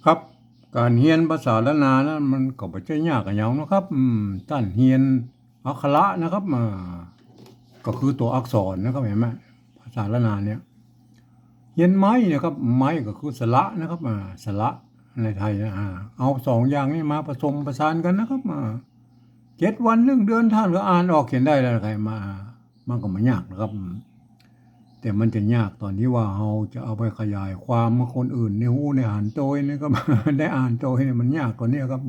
ครับการเรียนภาษาละนานะมันก็บ่ใช่ยากอะหยังเนาะครับท่านเรียนอักขระนะครับก็คือตัวอักษรนะครับเห็นไหมภาษาละนาเนี่ยเรียนไม้นะครับไม้ก็คือสระนะครับสระในไทยนะเอาสองอย่างนี้มาผสมประสานกันนะครับ7 วัน1 เดือนท่านก็อ่านออกเขียนได้แล้วใครมามันก็ไม่ยากนะครับแต่มันจะยากตอนที่ว่าเราจะเอาไปขยายความมาคนอื่นในหูในอ่านโตยนี่ก็ ได้อ่านโตยเนี่ยมันยากกว่านี้ครับ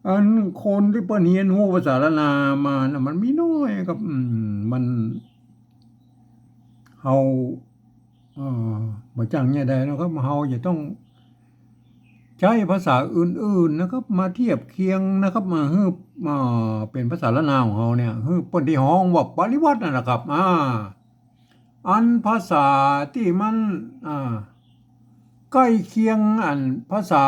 อันคนที่เปิ้นเรียนรู้ภาษาละนามานะมันมีน้อยครับมันเฮาเอ่อบ่จังเนี่ยได้นะครับเฮาจะต้องใช้ภาษาอื่นๆนะครับมาเทียบเคียงนะครับมาฮือเป็นภาษาละนาของเฮาเนี่ยฮือเปิ้นที่ฮ้องว่าปริวัตินั่นน่ะครับอันภาษาที่มันใกล้เคียงอันภาษา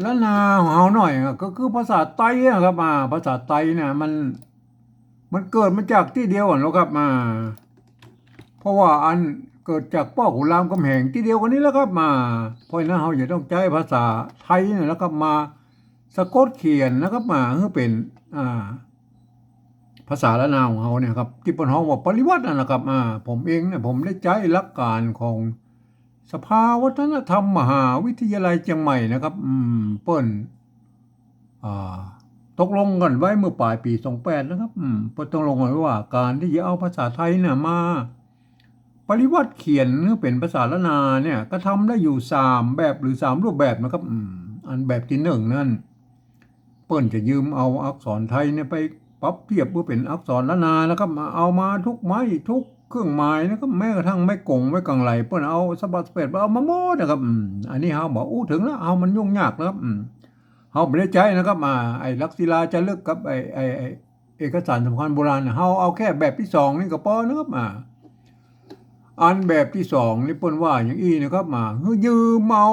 ละนาของเฮาหน่อยก็คือภาษาไต้ครับภาษาไต้เนี่ยมันเกิดมาจากที่เดียวกันแล้วครับเพราะว่าอันเกิดจากพ่อขุนรามคำแหงที่เดียวกันนี้แล้วครับเพราะฉะนั้นเราจะต้องใช้ภาษาไทยเนี่ยแล้วก็มาสะกดเขียนนะครับเพื่อเป็นภาษาละนาวของเขาเนี่ยครับที่เป็นห้องว่าปริวัตินะครับผมเองเนี่ยผมได้ใช้หลักการของสภาวัฒนธรรมมหาวิทยาลัยเชียงใหม่นะครับเปิ้นอ่าตกลงกันไว้เมื่อปลายปี28นะครับเปิ้นตกลงกันว่าการที่จะเอาภาษาไทยเนี่ยมาปริวัติเขียนเป็นภาษาละนาเนี่ยก็ทำได้อยู่3 แบบหรือ3 รูปแบบนะครับอันแบบที่1นั่นเปิ้นจะยืมเอาอักษรไทยเนี่ยไปปรับเทียบเพื่อเป็นอักษรละนานะครับเอามาทุกไม้ทุกเครื่องหมายนะครับแม้กระทั่งไม้กงไม้กังไหลเปิ้นเอาสะบัดสะเปดเอามาหมดนะครับอันนี้เฮาบอกถึงแล้วเอามันยุ่งยากนะครับเฮาไม่ได้ใจนะครับไอ้ลักษิลาจารึกกับไอ้เอกสารสำคัญโบราณเฮาเอาแค่แบบที่2นี่ก็พอนะครับอันแบบที่2นี่เปิ้นว่าอย่างอี้นะครับยืมเอา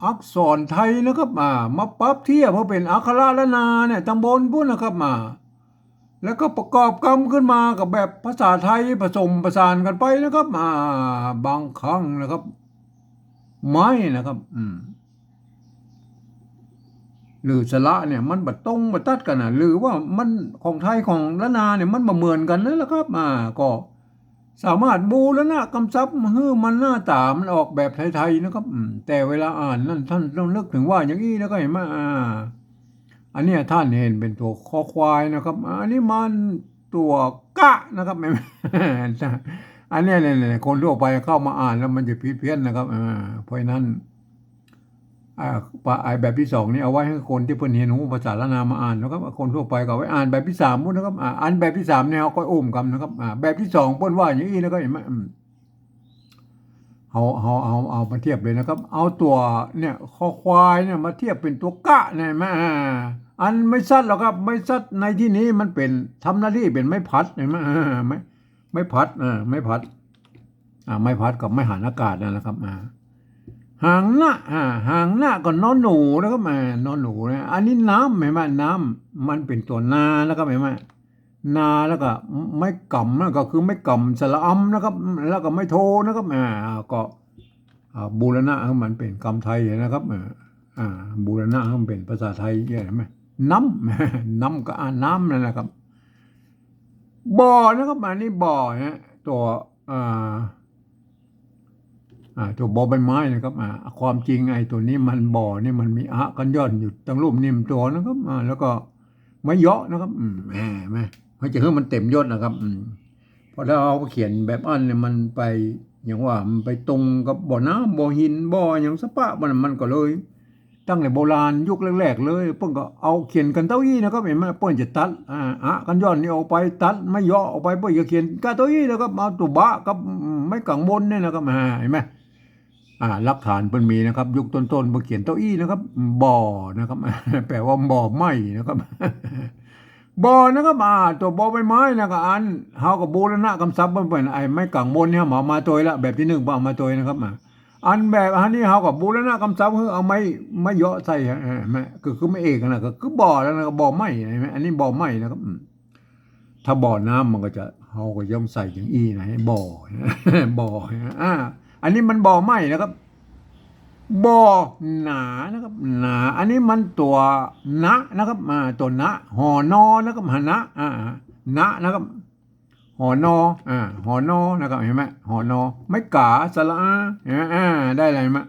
อักษรไทยนะครับมาปรับเทียบเพื่อเป็นอักขระละนาเนี่ยตำบลพุ่นนะครับแล้วก็ประกอบกรรมขึ้นมากับแบบภาษาไทยผสมผสานกันไปนะครับบางครั้งนะครับไม่นะครับหรือสระเนี่ยมันบัดตรงบัดตัดกันหรือว่ามันของไทยของละนาเนี่ยมันบ่เหมือนกันนั่นแหละครับก็สามารถบูรณะกำซับให้มันหน้าตามันออกแบบไทยๆนะครับแต่เวลาอ่านนั่นท่านต้องนึกถึงว่าอย่างนี้แล้วก็เห็นไหมอันนี้ท่านเห็นเป็นตัวคอควายนะครับอันนี้มันตัวกะนะครับไม่อันนี้เนี่ยคนทั่วไปเข้ามาอ่านแล้วมันจะผิดเพี้ยนนะครับเพราะฉะนั้นแบบที่2นี่เอาไว้ให้คนที่เพิ่นเรียนรู้ภาษาละนามาอ่านนะครับคนทั่วไปก็ไว้อ่านแบบที่3พุ่นนะครับอันแบบที่3เนี่ยเฮาก็อุ้มกันนะครับแบบที่2เพิ่นว่าอย่างนี้นะครับเห็นไหมเอามาเทียบเลยนะครับเอาตัวเนี่ยคอควายเนี่ยมาเทียบเป็นตัวกะเนี่ยไหมอันไม่ซัดหรอกครับไม่ซัดในที่นี้มันเป็นทำหน้าที่เป็นไม้พัดเห็นไหมไม่พัดไม่พัดไม่พัดกับไม่หันอากาศนะครับหางหน้าก็นอนหนูนะครับนอนหนูนะอันนี้น้ำเห็นไหมน้ำมันเป็นตัวนานะครับเห็นไหมนาแล้วก็ไม่กำนะก็คือไม่กำสระอำนะครับแล้วก็ไม่โทนะครับก็บูรณะมันเป็นคำไทยนะครับบูรณะมันเป็นภาษาไทยใช่ไหมน้ำน้ำก็น้ำนั่นแหละครับบ่อนะครับอันนี้บ่อนะตัวตัวบ่อใบไม้นะครับความจริงไอ้ตัวนี้มันบ่อนี่มันมีกันย่อนอยู่ตั้งรูปนิ่มตัวนะครับแล้วก็ไม่เยาะนะครับแม่เขาจะให้มันเต็มยศนะครับพอถ้าเอาเขียนแบบอันเนี่ยมันไปอย่างว่ามันไปตรงกับบ่อน้ำบ่อหินบ่ออย่างสปะมันก็เลยตั้งแต่โบราณยุคแรกๆเลยเพิ่นก็เอาเขียนกันเต้าอี้นะครับเห็นไหมเพิ่นจะตัดกันย้อนนี่ออกไปตัดไม่เยาะออกไปเพิ่นจะเขียนกะเต้าอี้นะครับเอาตุบะกับไม่กังบนเนี่ยนะครับเห็นไหมหลักฐานเพิ่นมีนะครับยุคต้นๆเพิ่นเขียนเต้าอี้นะครับบ่อนะครับแปลว่าบ่อไม้นะครับบ่อนะครับตัวบ่อใบไม้นะครับอันเฮาก็บูรณะกำซับเพิ่นไอ้ไม้กังบนเนี่ยเอามาตัวละแบบที่1บ่เอามาตัวนะครับอันแบบอันนี้เฮาก็บูรณะกำซับคือเอาไม้เยาะใส่แม่คือไม่เอกนะก็คือบ่อแล้วนะบ่อไม้เห็นมั้ยอันนี้บ่อไม้นะครับถ้าบ่อน้ำมันก็จะเฮาก็ย่อมใส่อย่างอีนะบ่อบ่ออันนี้มันบ่อไม้นะครับ บ่อหนานะครับหนาอันนี้มันตัวนะนะครับตัวนะหอนอนะครับหนะนะนะครับหอนอหอนอนะครับเห็นไหมหอนอไม่กาสระอาเห็นไหมได้อะไรมา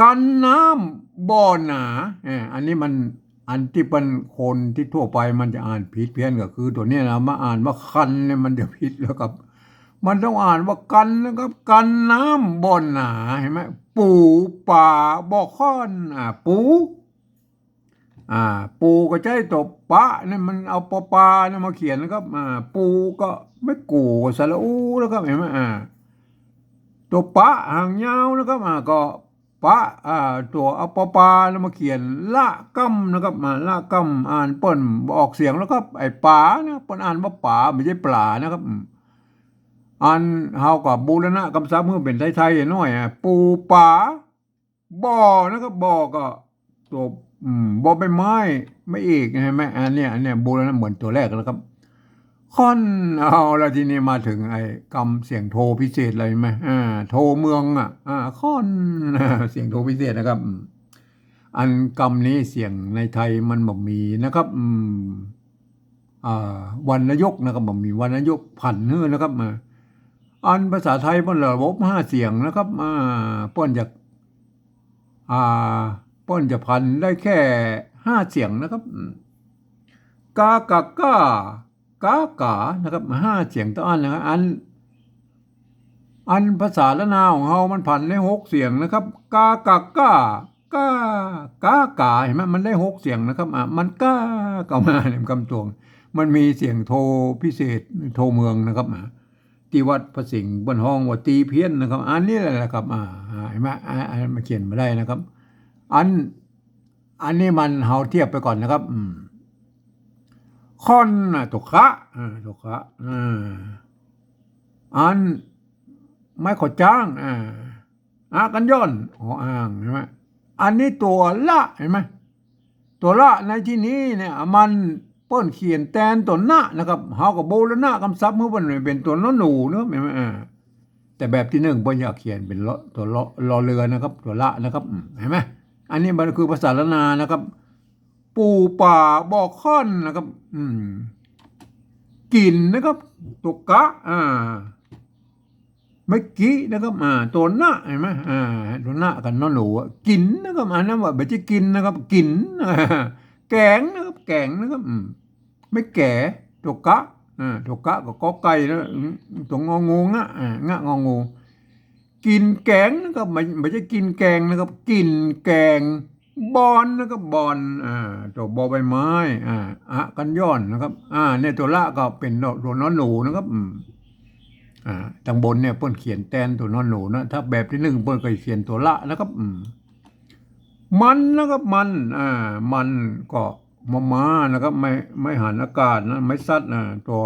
กันน้ำบ่อหนาอันนี้มันอันที่เป็นคนที่ทั่วไปมันจะอ่านผิดเพี้ยนก็คือตัวนี้นะมาอ่านว่าคันเนี่ยมันจะผิดแล้วครับมันต้องอ่านว่ากันนะครับกันน้ำบ่อหนาเห็นไหมปูป่าบ่อค้อนปูอ่าปูก็ใช้ตัวปะเนี่ยมันเอาปอปลาเนี่ยมาเขียนนะครับปูก็ไม่กูสระอูแล้วครับเห็นไหมตัวปะหางยาวนะครับก็ปะตัวเอาปอปลาแล้วมาเขียนละกัมนะครับละกัมอ่านเปิ้นออกเสียงแล้วก็ไอ้ป๋านะเปิ้นอ่านว่าป๋าไม่ใช่ปลานะครับอ่านเฮากับบูรณะคำศัพท์เมื่อเป็นไทยๆน้อยปูป๋าบ่อนะครับบ่อก็ตัวบ่อใบไม้ไม่เอกใช่ไหมอันเนี้ยบูรณะเหมือนตัวแรกแล้วครับค่อนเอาแล้วทีนี้มาถึงไอ้กำเสียงโทพิเศษอะไรไหมโทเมืองค่อนเสียงโทพิเศษนะครับอันกำนี้เสียงในไทยมันบ่มีนะครับวรรณยกนะครับบ่มีวรรณยกผันเฮือนะครับอันภาษาไทยเปิ้นระบบ5เสียงนะครับเปิ้นจะเปิ้นจะพันได้แค่5เสียงนะครับกากะก้ากากานะครับ5เสียงต่ออันนะครับอันภาษาละนาวของเฮามันพันได้6เสียงนะครับกากะก้ากากากาเห็นไหมมันได้6เสียงนะครับมันก้าก็มาเนี่ยคำตวงมันมีเสียงโทพิเศษโทเมืองนะครับที่วัดพระสิงห์บนห้องว่าตีเพี้ยนนะครับอันนี้แหละครับเห็นไหมมาเขียนมาได้นะครับอันนี้มันเฮาเทียบไปก่อนนะครับค่อนตุกะตุกะอันไม่ขอจ้างกันย่อนอ่างใช่ไหมอันนี้ตัวละเห็นไหมตัวละในที่นี้เนี่ยมันเปิ้นเขียนแทนตัวนะนะครับเฮากับโบราณคำศัพท์เมื่อวันเป็นตัวนอหนูเนอะเห็นไหมแต่แบบที่หนึ่งเปิ้นอยากเขียนเป็นตัวรอเรือนะครับตัวละนะครับเห็นไหมอันนี้มันคือภาษาละนานะครับปูป่าบอกค่อนนะครับกินนะครับตุกะเมื่อกี้นะครับตัวหน้าเห็นไหมตัวหน้ากันน้องหนูกินนะครับนั้นว่าไม่ใช่กินนะครับกินแกงนะครับแกงนะครับไม่แก่ตุกะตุกะก็กอไก่นะตัวงองูงะงองูกินแกงนะครับไม่ใช่กินแกงนะครับกินแกงบอนนะครับบอนตัวบอใบไม้กันย้อนนะครับเนี่ยตัวละก็เป็นตัวน้องหนูนะครับทางบนเนี่ยเปิ้นเขียนแทนตัวนอนหนูนะถ้าแบบที่หนึ่งเปิ้นก็เขียนตัวละนะครับมันนะครับมันก็มานะครับไม่หันอากาศนะไม่ซัดตัว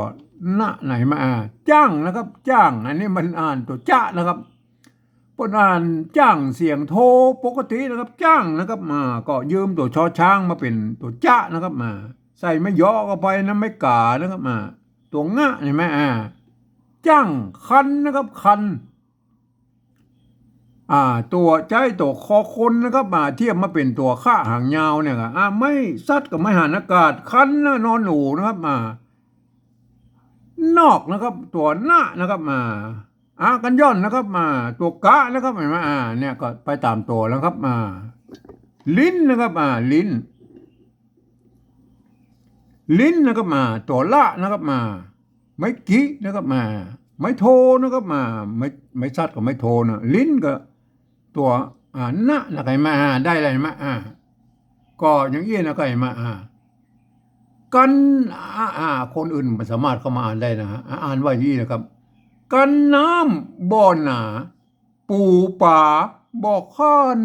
หน้าไหนมาจ้างนะครับจ้างอันนี้มันอ่านตัวจ้านะครับเปิ้นอ่านจ้างเสียงโทปกตินะครับจ้างนะครับก็ยืมตัวชอช้างมาเป็นตัวจ้านะครับใส่ไม่ย่อเข้าไปนะไม่กานะครับตัวงะเห็นไหมจ้างคันนะครับคันตัวใจตัวคอคนนะครับเทียบมาเป็นตัวข้าหางยาวเนี่ยไม่ซัดกับไม่หันอากาศคันนะนอนหนูนะครับนอกนะครับตัวหน้านะครับกันย่อนนะครับตัวกะนะครับเห็นไหมเนี่ยก็ไปตามตัวแล้วครับลิ้นนะครับลิ้นนะครับตัวละนะครับไม่กี้นะครับไม่โทนะครับไม่ชัดก็ไม่โทนะลิ้นก็ตัวนะอะไรมาได้อะไรมาก็อย่างนี้นะก็ไอ้มากันคนอื่นมันสามารถเข้ามาอ่านได้นะอ่านว่าอย่างนี้นะครับกันน้ำบ่อหนาปูป่าบ่อค่อน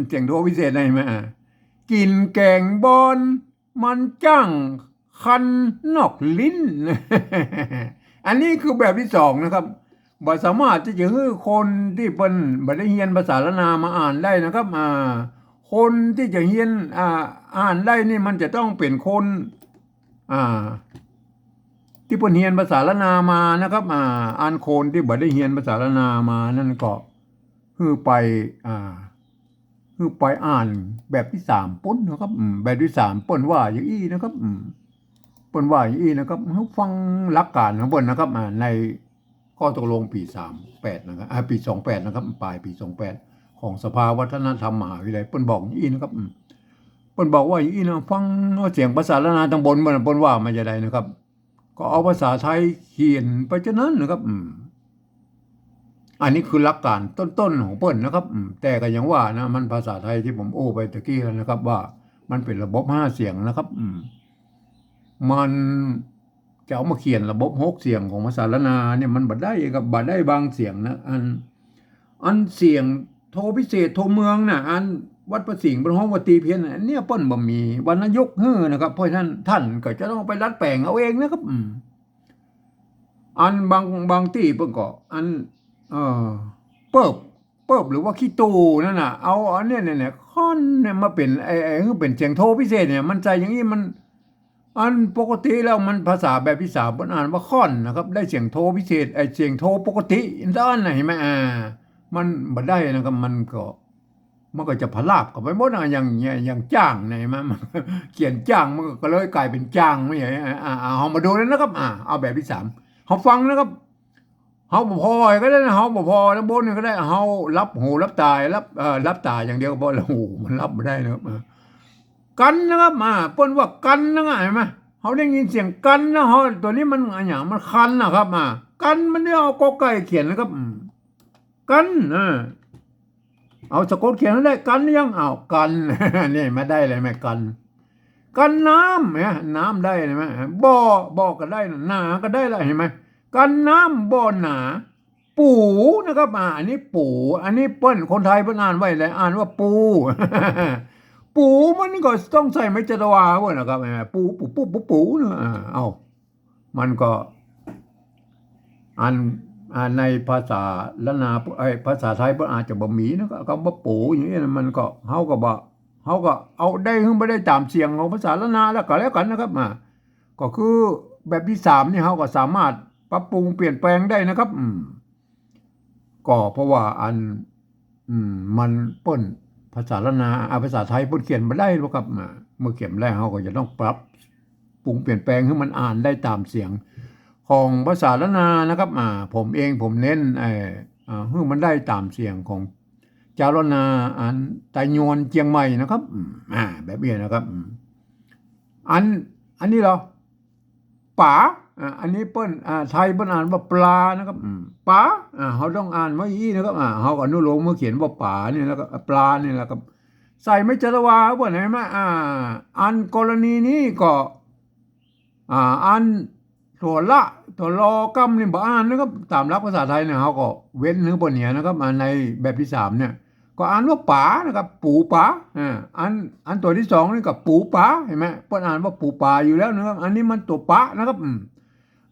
เสียงโทพิเศษได้ไหมกินแกงบอนมันจ้างคันนอกลิ้น อันนี้คือแบบที่สองนะครับบ่สามารถที่จะให้คนที่เป็นบ่ได้เรียนภาษาละนามาอ่านได้นะครับคนที่จะเรียนอ่านได้นี่มันจะต้องเป็นคนที่เพิ่นเรียนภาษาละนามานะครับอ่านคนที่บ่ได้เรียนภาษาละนามานั่นก็ คือไปอ่าคือไปอ่านแบบที่สามป้นนะครับแบบที่สามป้นว่าอย่างอี้นะครับป้นว่าอย่างอี้นะครับเขาฟังหลักการของเปิ้นนะครับในข้อตกลงปี 38นะครับปี 28นะครับปลายปี 28ของสภาวัฒนธรรมมหาวิทยาลัยเปิ้นบอกอย่างอี้นะครับเปิ้นบอกว่าอย่างอี้นะฟังเสียงภาษาละนาตำบลเปิ้นว่ามาจะได้นะครับ ก็เอาภาษาไทยเขียนไปฉะนั้นนะครับอันนี้คือหลักการต้นๆของเปิ้นนะครับแต่ก็ยังว่านะมันภาษาไทยที่ผมโอ้ไปตะกี้แล้วนะครับว่ามันเป็นระบบ5 เสียงนะครับมันจะเอามาเขียนระบบ6 เสียงของภาษาละนาเนี่ยมันบัดได้กับบัดได้บางเสียงนะอันเสียงโทพิเศษโทเมืองนะอันวัดประสิงห์บนห้องวัดตีเพี้ยนอันเนี้ยเปิ้นบ่มีวรรณยุกต์นะครับเพราะฉะนั้นท่านก็จะต้องไปรัดแปลงเอาเองนะครับอันบางที่เปิ้นก็อันเออเปิบหรือว่าขี้ตูนั่นน่ะเอาอันเนี้ยเนี่ยค่อนเนี่ยมาเป็นคือเป็นเสียงโทพิเศษเนี่ยมันใจอย่างนี้มันอันปกติแล้วมันภาษาแบบที่สามเปิ้นอ่านว่าค่อนนะครับได้เสียงโทพิเศษเสียงโทปกติด้านไหนไหมมันบ่ได้นะครับมันก็จะพลาบกับไปหมดอย่างจ้างไหนมันเขียนจ้างมันก็เลยกลายเป็นจ้างไม่ใช่เอามาดูแล้วนะครับเอาแบบที่สามเขาฟังนะครับเฮาบ่พอก็ได้นะเฮาบ่พอแล้วบนก็ได้เฮารับหูรับตารับตาอย่างเดียวก็พอแล้วหูมันรับไม่ได้นะครับกันนะครับเปิ้นว่ากันนะเห็นไหมเฮาได้ยินเสียงกันนะเฮาตัวนี้มันอย่างมันคันนะครับกันมันเนี่ยเอากอไก่เขียนนะครับกันเอาสะกดเขียนได้กันยังเอากันนี่มาได้เลยไหมกันน้ำเนี่ยน้ำได้ไหมบ่อก็ได้หนาก็ได้ละเห็นไหมกันน้ำบ่อหนาปูนะครับอันนี้ปูอันนี้เปิ้นคนไทยเปิ้นอ่านไว้เลยอ่านว่าปูปูมันก็ต้องใส่ไม้จัตวาเว้ยนะครับปูเนาะเอามันก็ในภาษาละนาภาษาไทยเพิ่นอาจจะบ่มีนะครับคำว่าปูอย่างนี้มันก็เฮาก็เอาได้บ่ได้ตามเสียงของภาษาละนาแล้วก็แล้วกันนะครับก็คือแบบที่3นี่เฮาก็สามารถปรับปรุงเปลี่ยนแปลงได้นะครับก็เพราะว่ามันเปิ้นภาษาละนาภาษาไทยเปิ้นเขียนบ่ได้หรอกครับเมื่อเขียนได้เฮาก็จะต้องปรับปรุงเปลี่ยนแปลงให้มันอ่านได้ตามเสียงของภาษาละนานะครับผมเน้นให้มันได้ตามเสียงของจารณาไตยวนเจียงใหม่นะครับแบบนี้นะครับอันนี้เหรอป๋าอันนี้เปิ้นไทยเปิ้นอ่านว่าปลานะครับป๋าเขาต้องอ่านว่าอีนะครับเขาก็อนุโลมเมื่อเขียนว่าป๋านี่แล้วก็ปลานี่แหละครับใส่ไม่จรวาบ่ไหนมั้ยอันกรณีนี้ก็อันตัวรอกำนี่บ่อ่านนะครับตามหลักภาษาไทยเนี่ยเขาก็เว้นหรือบ่เนี่ยนะครับในแบบที่3เนี่ยก็อ่านว่าป๋านะครับปูป๋าอันตัวที่2นี่ก็ปูป๋าเห็นไหมเพิ่นอ่านว่าปูป๋าอยู่แล้วนะครับอันนี้มันตัวป๋านะครับ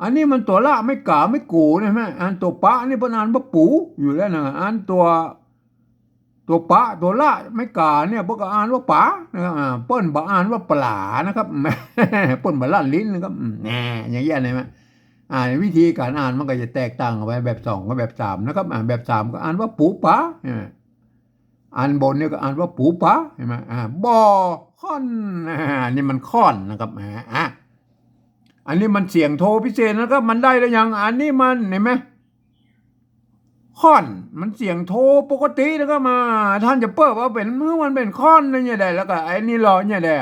อันนี้มันตัวละไม่กาไม่กูใช่ไหมอันตัวป๋านี่เพิ่นอ่านว่าปูอยู่แล้วนะอันตัวป๋าตัวละไม่กาเนี่ยเพิ่นก็อ่านว่าป๋านะครับเปิ้นบ่อ่านว่าปลานะครับเปิ้นบ่ลั่นลิ้นนะครับอย่างเงี้ยได้มั้ยวิธีการอ่านมันก็จะแตกต่างกันไปแบบ2กับแบบ3นะครับแบบ3ก็อ่านว่าปูป๋าอันบนเนี่ยก็อ่านว่าปูป๋าเห็นมั้ยบ่อค่อนนี่มันค่อนนะครับอันนี้มันเสียงโทพิเศษนะครับมันได้แล้วยังอันนี้มันเห็นมั้ยค่อนมันเสียงโทปกตินะครับท่านจะเปิดว่าเป็นมันเป็นค่อนเนี่ยได้แล้วก็ไอ้นี่รอเนี่ยได้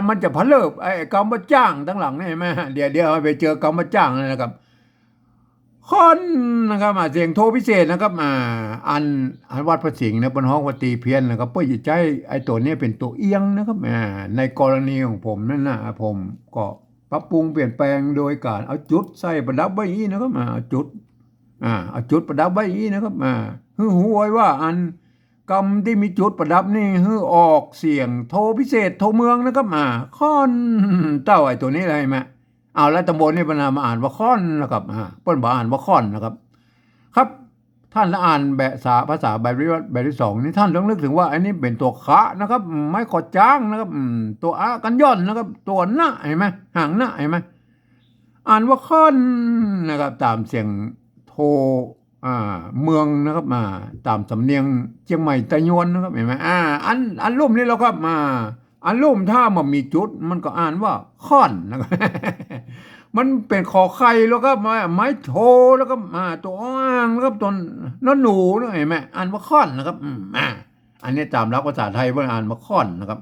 มันจะพะเลิบคำว่าจ้างทั้งหลังนี่เห็นมั้ยเดี๋ยวไปเจอคำว่าจ้างนะครับค่อนนะครับเสียงโทพิเศษนะครับอันวัดพระสิงห์นะบนห้องวัดตีเพี้ยนนะครับเพื่อจะใช้ไอ้ตัวนี้เป็นตัวเอียงนะครับในกรณีของผมนั่นนะผมก็ปรับปรุงเปลี่ยนแปลงโดยการเอาจุดใส่ประดับไว้อย่างนี้นะครับเอาจุดประดับไว้อย่างนี้นะครับหูไว้ว่าอันกำที่มีจุดประดับนี่ออกเสียงโทพิเศษโทเมืองนะครับค่อนเต้าไอ้ตัวนี้อะไรไหมเอาแล้วตำบลนี่ปนามาอ่านว่าค่อนนะครับเปิ้นบ่อ่านว่าค่อนนะครับครับท่านละอ่านภาษาแบบที่2นี่ท่านต้องนึกถึงว่าอันนี้เป็นตัวคะนะครับไม่ขอจ้างนะครับตัวกันย่อนนะครับตัวหน้าเห็นไหมห่างหน้าเห็นไหมอ่านว่าค่อนนะครับตามเสียงโท เมืองนะครับตามสำเนียงเชียงใหม่ตะยวนนะครับเห็นไหมอันลุ่มนี่แล้วครับอันลุ่มถ้ามันมีจุดมันก็อ่านว่าค่อนนะครับ มันเป็นขอไข่แล้วก็ไม้โทแล้วก็ตัวอ้างแล้วก็ตัวนอนหนูนะเห็นไหมอ่านว่าค่อนนะครับอันนี้ตามหลักภาษาไทยว่าอ่านว่าค่อนนะครับ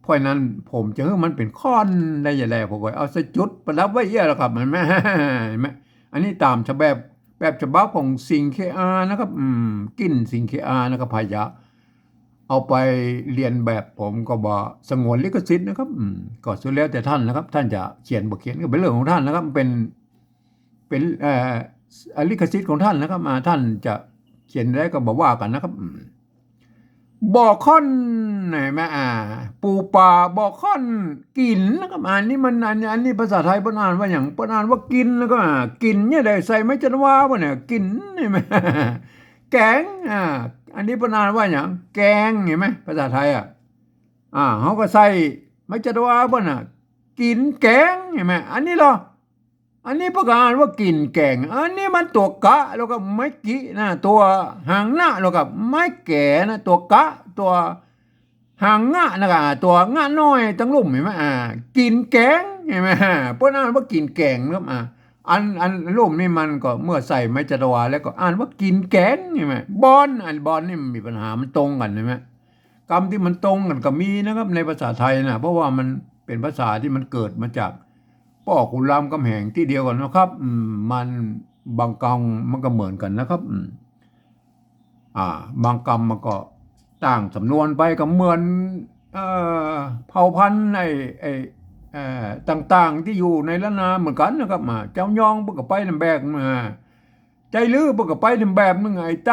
เพราะฉะนั้นผมจะให้มันเป็นค่อนได้อย่างไรผมก็เอาใส่จุดประดับไว้เยอะแล้วครับเห็นไหมเห็นไหมอันนี้ตามฉบับแบบฉบับของสิงเคอานะครับกินสิงเคอานะครับพายะเอาไปเรียนแบบผมก็บอกสงวนลิขสิทธิ์นะครับก็สุดแล้วแต่ท่านนะครับท่านจะเขียนบ่เขียนก็เป็นเรื่องของท่านนะครับเป็นลิขสิทธิ์ของท่านนะครับท่านจะเขียนได้ก็บอกว่ากันนะครับบ่อค่อนไหนไหมปูปลาบ่อค่อนกินนะครับนี่มันอันนี้ภาษาไทยเพิ่นอ่านว่าอย่างเพิ่นอ่านว่ากินแล้วก็กินเนี่ยได้ใส่ไม้จันวาบ่เนี่ยกินเห็นไหมแกงอันนี้เพิ่นอ่านว่าอย่างแกงเห็นไหมภาษาไทยเขาก็ใส่ไม้จันวาบ่น่ะกินแกงเห็นไหมอันนี้เหรออันนี้ประกาศว่ากินแกงอันนี้มันตัวกะแล้วก็ไม้กินะตัวหางหน้าแล้วก็ไม้แก่นะตัวกะตัวหางงะนะครับตัวงะน้อยตั้งลุ่มเห็นไหมกินแกงเห็นไหมเพราะนั้นว่ากินแกงนะครับอันลุ่มนี่มันก็เมื่อใส่ไม้จัตวาแล้วก็อ่านว่ากินแกงเห็นไหมบอนบอนนี่มันมีปัญหามันตรงกันเห็นไหมคำที่มันตรงกันก็มีนะครับในภาษาไทยนะเพราะว่ามันเป็นภาษาที่มันเกิดมาจากพ่อขุนรามคำแหงที่เดียวกันนะครับมันบางกำมันก็เหมือนกันนะครับบางกำมันก็ต่างสำนวนไปก็เหมือนเผ่าพันธุ์ต่างๆที่อยู่ในละนาเหมือนกันนะครับเจ้ายองเพิ่นก็ไปนำแบบใจลือเพิ่นก็ไปนำแบบนึงไอ้ใจ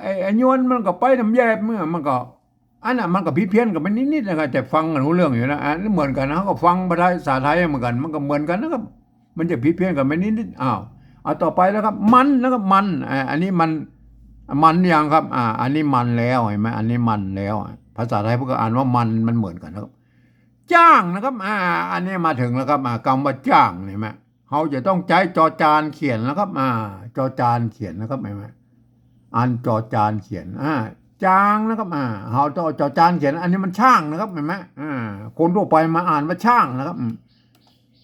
ไอ้ยวนมันก็ไปนำแยบมันก็อันน่ะมันก็ผิดเพี้ยนกันไปนิดๆนะครับแต่ฟังกันรู้เรื่องอยู่นะเหมือนกันนะเขาก็ฟังภาษาไทยเหมือนกันมันก็เหมือนกันนะครับมันจะผิดเพี้ยนกันไปนิดๆเอาต่อไปแล้วครับมันนะครับมันอันนี้มันยังครับอันนี้มันแล้วเห็นไหมอันนี้มันแล้วภาษาไทยพวกก็อ่านว่ามันเหมือนกันนะครับจ้างนะครับอันนี้มาถึงแล้วครับคำว่าจ้างเห็นไหมเขาจะต้องใช้จอจานเขียนนะครับจอจานเขียนนะครับเห็นไหมอันจอจานเขียนจ้างนะครับเขาต้องจอจานเขียนอันนี้มันช่างนะครับเห็นไหมคนทั่วไปมาอ่านว่าช่างนะครับ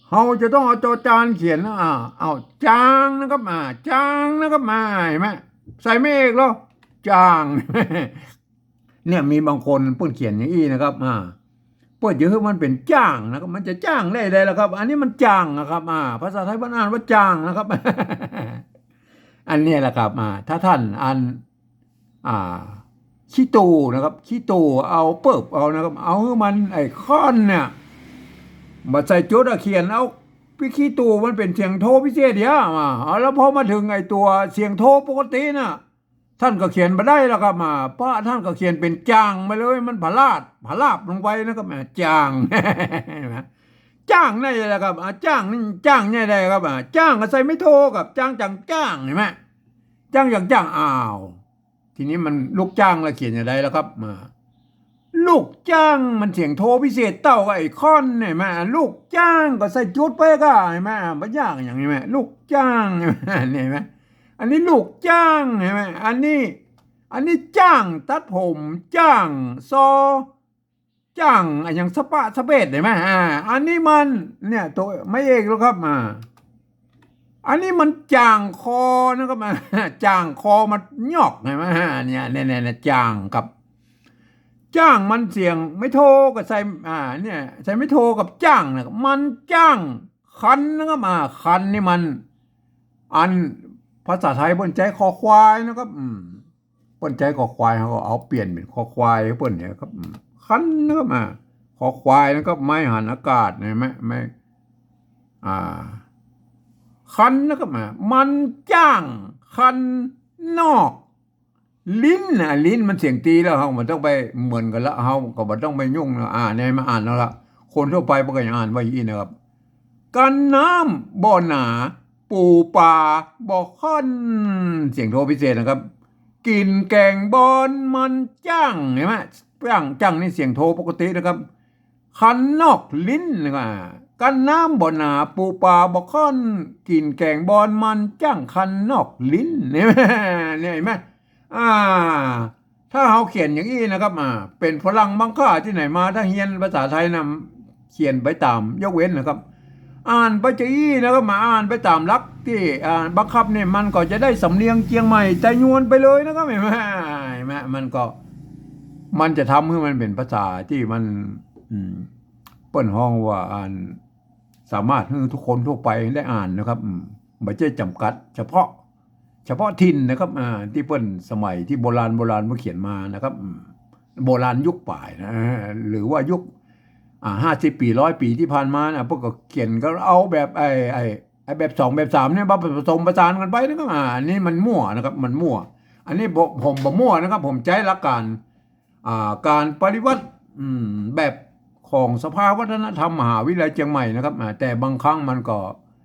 เขาจะต้องเอาจอจานเขียนเอาจ้างนะครับจ้างนะครับเห็นไหมใส่ไม่เอกหรอจ้าง เนี่ยมีบางคนเพิ่นเขียนอย่างนี้นะครับเพิ่นจะให้มันเป็นจ้างนะครับมันจะจ้างได้เลยละครับอันนี้มันจ้างนะครับภาษาไทยบ้านอ่านว่าจ้างนะครับ อันนี้แหละครับถ้าท่านอ่านขี้ตูนะครับขี้ตูเอาเปิบเอานะครับเอาให้มันไอ้ค้อนเนี่ยมาใส่จุดเขียนเอาพี่ขี้ตูมันเป็นเสียงโทพิเศษเดียวแล้วพอมาถึงไอ้ตัวเสียงโทปกติน่ะท่านก็เขียนมาได้แล้วครับเพราะท่านก็เขียนเป็นจางมาเลยมันผลาบลงไปนะครับจางจ้างได้แหละครับจ้างนี่จ้างเนี่ยได้ครับจ้างก็ใส่ไม่โทกับจ้างจังจ้างเห็นไหมจ้างอย่างจ้างทีนี้มันลูกจ้างละเขียนอย่างไรแล้วครับลูกจ้างมันเสียงโทพิเศษเต้าไอ้ค้อนเห็นไหมลูกจ้างก็ใส่จุดไปก็เห็นไหมมันยากอย่างนี้ไหมลูกจ้างเห็นไหมอันนี้ลูกจ้างเห็นไหมอันนี้จ้างตัดผมจ้างจ้างอย่างสปะสเปดเห็นไหมอันนี้มันเนี่ยตัวไม่เอกแล้วครับอันนี้มันจ่างคอนะครับจ่างคอมันยอกเห็นไหมเนี่ยจ่างกับจ้างมันเสียงไม่โทกับใส่เนี่ยใส่ไม่โทกับจ้างนะครับมันจ้างคันนะครับคันนี่มันอันภาษาไทยเปิ้นใจคอควายนะครับเปิ้นใจคอควายเขาก็เอาเปลี่ยนเป็นคอควายเปิ้นเนี่ยครับคันนะครับคอควายนะครับไม้หันอากาศเห็นไหมไม่คันนะครับมันจ้างคันนอกลิ้นลิ้นมันเสียงตีแล้วเขามันต้องไปเหมือนกันแล้วเขาก็บ่ต้องไปยุ่งเนี่ยมาอ่านแล้วล่ะคนทั่วไปบ่ก็ยังอ่านว่าอย่างนี้นะครับกันน้ำบ่อหนาปูปลาบ่อค่อนเสียงโทพิเศษนะครับกินแกงบอนมันจ้างเห็นไหมจ้างนี่เสียงโทปกตินะครับคันนอกลิ้นนะครับ กันน้ำบ่อหนาปูปลาบ่ค่อนกินแกงบอนมันจ้างคันนอกลิ้นเนี่ยเนี่ยเห็นไหมอ่าถ้าเขาเขียนอย่างนี้นะครับเป็นฝรั่งบางค่าที่ไหนมาถ้าเรียนภาษาไทยนะเขียนไปตามยกเว้นนะครับอ่านไปจะอี้นะครับมาอ่านไปตามลักที่บังคับเนี่ยมันก็จะได้สำเนียงเชียงใหม่แต่ยวนไปเลยนะครับเห็นไหมมันจะทำให้มันเป็นภาษาที่มันเปิ้นห้องว่าอ่านสามารถให้ทุกคนทั่วไปได้อ่านนะครับไม่ใช่จำกัดเฉพาะถิ่นนะครับที่เปิ้นสมัยที่โบราณมาเขียนมานะครับโบราณยุคป่ายนะหรือว่ายุค50 ปี100 ปีที่ผ่านมานะพวกก็เขียนก็เอาแบบไอ้แบบ2แบบ3เนี่ยมาผสมประสานกันไปนะครับอันนี้มันมั่วนะครับมันมั่วอันนี้ผมบ่มั่วนะครับผมใช้หลักการการปฏิวัติแบบของสภาวัฒนธรรมมหาวิทยาลัยเชียงใหม่นะครับแต่บางครั้งมันก็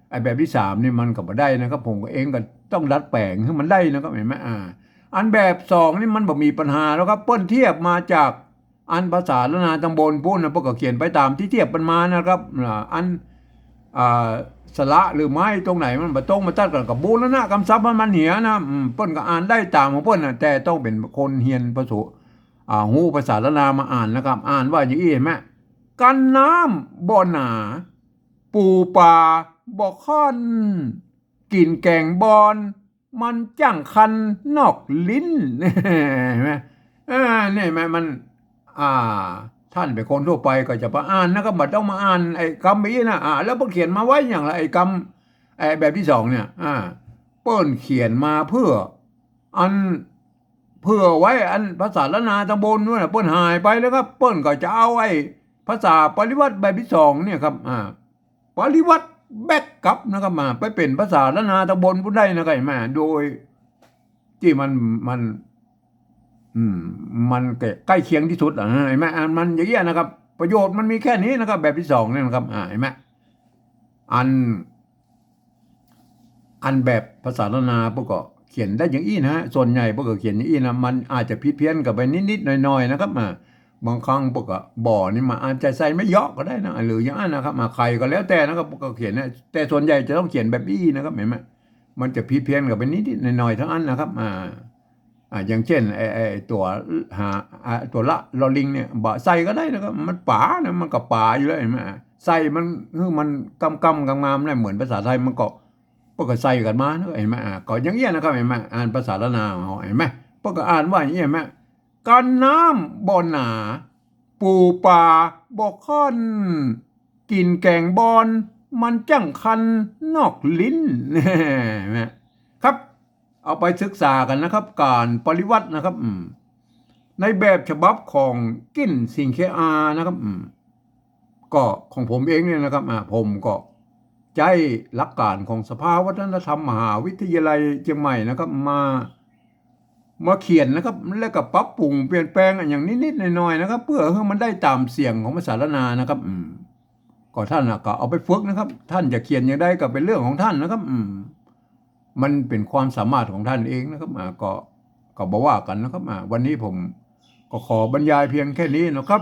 ไอ้แบบที่3นี่มันก็บ่ได้นะครับผมเองก็ต้องดัดแปลงให้มันได้นะครับเห็นไหมอันแบบ2นี่มันบ่มีปัญหาแล้วครับเปิ้นเทียบมาจากอันภาษาละนาตำบลพูดนะพวกก็เขียนไปตามที่เทียบมันมานะครับอันสระหรือไม้ตรงไหนมันบ่ตรงมาตัดกันกับบูรณะคำศัพท์มันเหียนะเปิ้นก็อ่านได้ตามของเปิ้นนะแต่ต้องเป็นคนเรียนภาษาฮู้ภาษาละนามาอ่านนะครับอ่านว่าอย่างนี้เห็นไหมกันน้ำบ่อหนาปูปลาบ่ค่อนกินแกงบอนมันจังคันนอกลิ้นเห็นไหมนี่ไหมมันท่านเป็นคนทั่วไปก็จะมาอ่านนะครับบัดต้องมาอ่านไอ้คำนี้นะแล้วเพิ่นเขียนมาไว้อย่างไรไอ้คำไอ้แบบที่2เนี่ยเปิ้นเขียนมาเพื่อไว้อันภาษาละนาตำบลนู่นน่ะเปิ้นหายไปแล้วครับเปิ้นก็จะเอาไอ้ภาษาปริวัติแบบที่2เนี่ยครับปริวัติแบกกลับนะครับไปเป็นภาษาละนาตำบลผู้ใดนะครับโดยที่มันใกล้เคียงที่สุดเห็นไหมมันอย่างเงี้ยนะครับประโยชน์มันมีแค่นี้นะครับแบบที่2เนี่ยนะครับเห็นไหมอันแบบภาษาละนาพวกก็เขียนได้อย่างอี้นะส่วนใหญ่พวกก็เขียนอย่างอี้นะมันอาจจะผิดเพี้ยนกับไปนิดๆหน่อยๆนะครับบางครั้งพวกก็บ่อนี่มาอาจจะใส่ไม่เยอะก็ได้นะหรืออย่างนั้นนะครับใครก็แล้วแต่นะครับพวกก็เขียนนะแต่ส่วนใหญ่จะต้องเขียนแบบอี้นะครับเห็นไหมมันจะผิดเพี้ยนกับไปนิดๆหน่อยๆทั้งนั้นนะครับอย่างเช่นไอ้ตัวละลอลิงเนี่ยบ่ใส่ก็ได้นะครับมันป่านะมันก็ป่าอยู่แล้วเห็นไหมใส่มันกำงามๆนะเหมือนภาษาไทยมันก็ใส่กันมานะเห็นไหมก็อย่างเงี้ยนะครับเห็นไหมอ่านภาษาละนาเห็นไหมพวกก็อ่านว่าอย่างเงี้ยเห็นไหมกันน้ำบ่อหนาปูปลาบ่ค่อนกินแกงบอนมันจังคันนอกลิ้นเห็นไหมครับเอาไปศึกษากันนะครับการปริวัตินะครับในแบบฉบับของกิ้นสิงเคอานะครับก็ของผมเองเนี่ยนะครับผมก็ใช้หลักการของสภาวัฒนธรรมมหาวิทยาลัยเชียงใหม่นะครับมาเขียนนะครับแล้วก็ปรับปรุงเปลี่ยนแปลงอย่างนิดๆหน่อยๆนะครับเพื่อให้มันได้ตามเสียงของภาษาละนานะครับก็ท่านก็เอาไปฝึกนะครับท่านจะเขียนอย่างใดก็เป็นเรื่องของท่านนะครับมันเป็นความสามารถของท่านเองนะครับก็บอกว่ากันนะครับวันนี้ผมก็ขอบรรยายเพียงแค่นี้นะครับ